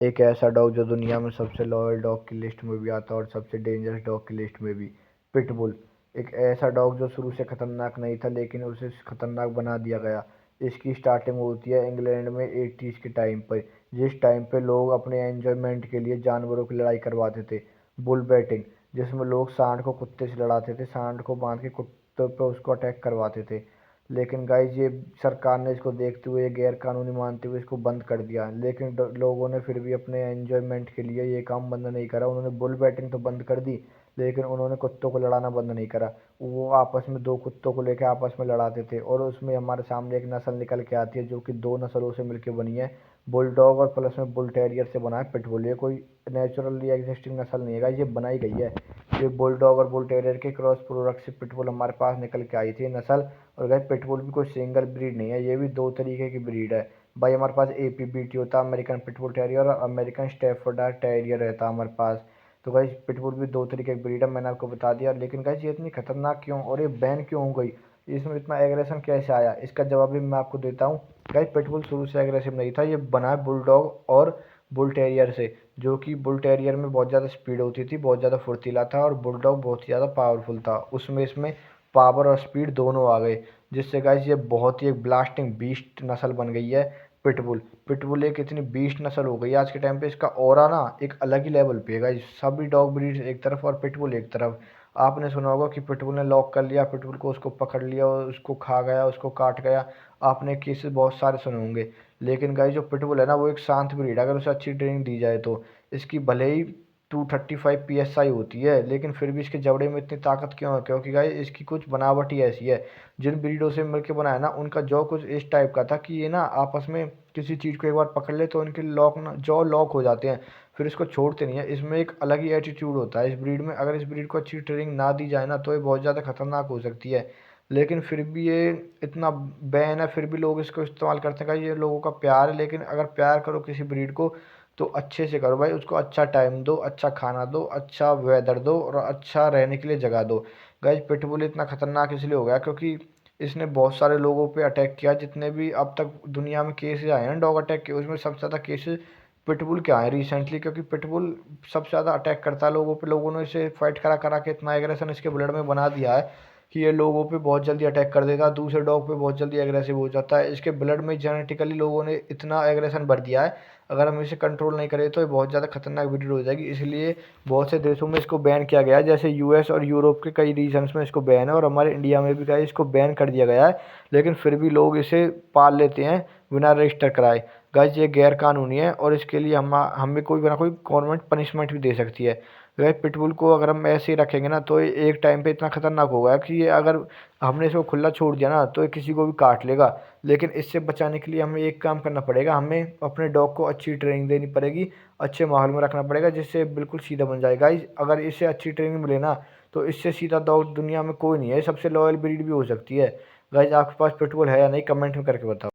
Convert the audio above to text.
एक ऐसा डॉग जो दुनिया में सबसे लॉयल डॉग की लिस्ट में भी आता है और सबसे डेंजरस डॉग की लिस्ट में भी। पिटबुल एक ऐसा डॉग जो शुरू से खतरनाक नहीं था लेकिन उसे खतरनाक बना दिया गया। इसकी स्टार्टिंग होती है इंग्लैंड में 80s के टाइम पर, जिस टाइम पे लोग अपने एंजॉयमेंट के लिए जानवरों की लड़ाई करवाते थे। बुल बैटिंग, जिसमें लोग सांड को कुत्ते से लड़ाते थे, सांड को बांध के कुत्ते पर उसको अटैक करवाते थे। लेकिन गाइज ये सरकार ने इसको देखते हुए गैर कानूनी मानते हुए इसको बंद कर दिया, लेकिन लोगों ने फिर भी अपने एंजॉयमेंट के लिए ये काम बंद नहीं करा। उन्होंने बुल बैटिंग तो बंद कर दी, लेकिन उन्होंने कुत्तों को लड़ाना बंद नहीं करा। वो आपस में दो कुत्तों को लेकर आपस में लड़ाते थे और उसमें हमारे सामने एक नस्ल निकल के आती है जो कि दो नस्लों से मिलकर बनी है, बुलडॉग और प्लस में बुल टेरियर से बना है पिटबुल। ये कोई नेचुरली एग्जिस्टिंग नस्ल नहीं है, ये बनाई गई है। ये बुलडॉग और बुल टेरियर के क्रॉस प्रोडक्ट से पिटबुल हमारे पास निकल के आई थी नस्ल। और गाइस पिटबुल भी कोई सिंगल ब्रीड नहीं है, ये भी दो तरीके की ब्रीड है। भाई हमारे पास एपीबीटी होता है, अमेरिकन पिटबुल टेरियर, और अमेरिकन स्टैफोर्डायर टेरियर रहता है हमारे पास। तो गाइस पिटबुल भी दो तरीके की ब्रीड है, मैंने आपको बता दिया। लेकिन गाइस ये इतनी खतरनाक क्यों और ये बैन क्यों हो गई, इसमें इतना एग्रेशन कैसे आया, इसका जवाब भी मैं आपको देता हूँ। गाइस पिटबुल शुरू से एग्रेसिव नहीं था, ये बना है बुलडॉग और बुल टेरियर से, जो कि बुल टेरियर में बहुत ज़्यादा स्पीड होती थी, बहुत ज़्यादा फुर्तीला था, और बुलडॉग बहुत ही ज़्यादा पावरफुल था। उसमें इसमें पावर और स्पीड दोनों आ गए, जिससे गाइस ये बहुत ही एक ब्लास्टिंग बीस्ट नस्ल बन गई है पिटबुल। पिटबुल एक इतनी बीस्ट नस्ल हो गई है आज के टाइम पे, इसका ऑरा ना एक अलग ही लेवल पे है गाइस। सभी डॉग ब्रीड एक तरफ और पिटबुल एक तरफ। आपने सुना होगा कि पिटबुल ने लॉक कर लिया पिटबुल को, उसको पकड़ लिया और उसको खा गया, उसको काट गया। आपने केसेस बहुत सारे सुने होंगे। लेकिन गाइस जो पिटबुल है ना वो एक शांत ब्रीड है, अगर उसे अच्छी ट्रेनिंग दी जाए तो। इसकी भले ही 235 PSI होती है, लेकिन फिर भी इसके जबड़े में इतनी ताकत क्यों है, क्योंकि गाइस इसकी कुछ बनावट ही ऐसी है। जिन ब्रीडों से मिलकर बनाया ना उनका जॉ कुछ इस टाइप का था कि ये ना आपस में किसी चीज़ को एक बार पकड़ ले तो इनके लॉक ना जॉ लॉक हो जाते हैं, फिर इसको छोड़ते नहीं है। इसमें एक अलग ही एटीट्यूड होता है इस ब्रीड में। अगर इस ब्रीड को अच्छी ट्रेनिंग ना दी जाए ना तो ये बहुत ज़्यादा खतरनाक हो सकती है। लेकिन फिर भी ये इतना बैन है, फिर भी लोग इसको इस्तेमाल करते हैं। ये लोगों का प्यार है, लेकिन अगर प्यार करो किसी ब्रीड को तो अच्छे से करो भाई। उसको अच्छा टाइम दो, अच्छा खाना दो, अच्छा वेदर दो और अच्छा रहने के लिए जगह दो। गाइस पिटबुल इतना खतरनाक इसलिए हो गया क्योंकि इसने बहुत सारे लोगों पे अटैक किया। जितने भी अब तक दुनिया में केसेस आए हैं डॉग अटैक के, उसमें सबसे ज़्यादा केसेस पिटबुल के आए हैं रिसेंटली, क्योंकि पिटबुल सबसे ज़्यादा अटैक करता है लोगों पे। लोगों ने इसे फाइट करा करा के इतना एग्रेशन इसके ब्लड में बना दिया है कि ये लोगों पे बहुत जल्दी अटैक कर देता है, दूसरे डॉग पे बहुत जल्दी एग्रेसिव हो जाता है। इसके ब्लड में जेनेटिकली लोगों ने इतना एग्रेशन भर दिया है, अगर हम इसे कंट्रोल नहीं करें तो ये बहुत ज़्यादा खतरनाक ब्रीड हो जाएगी। इसलिए बहुत से देशों में इसको बैन किया गया है, जैसे यूएस और यूरोप के कई रीजन्स में इसको बैन है, और हमारे इंडिया में भी कहीं इसको बैन कर दिया गया है। लेकिन फिर भी लोग इसे पाल लेते हैं बिना रजिस्टर कराए। गाइस ये गैर कानूनी है और इसके लिए हमें कोई ना कोई गवर्नमेंट पनिशमेंट भी दे सकती है। गाइस पिटबुल को अगर हम ऐसे ही रखेंगे ना तो ये एक टाइम पे इतना खतरनाक होगा कि ये अगर हमने इसको खुला छोड़ दिया ना तो ये किसी को भी काट लेगा। लेकिन इससे बचाने के लिए हमें एक काम करना पड़ेगा, हमें अपने डॉग को अच्छी ट्रेनिंग देनी पड़ेगी, अच्छे माहौल में रखना पड़ेगा, जिससे बिल्कुल सीधा बन जाए। गाइस अगर इसे अच्छी ट्रेनिंग मिले ना तो इससे सीधा डॉग दुनिया में कोई नहीं है, सबसे लॉयल ब्रीड भी हो सकती है। गाइस आपके पास पिटबुल है या नहीं, कमेंट में करके बताओ।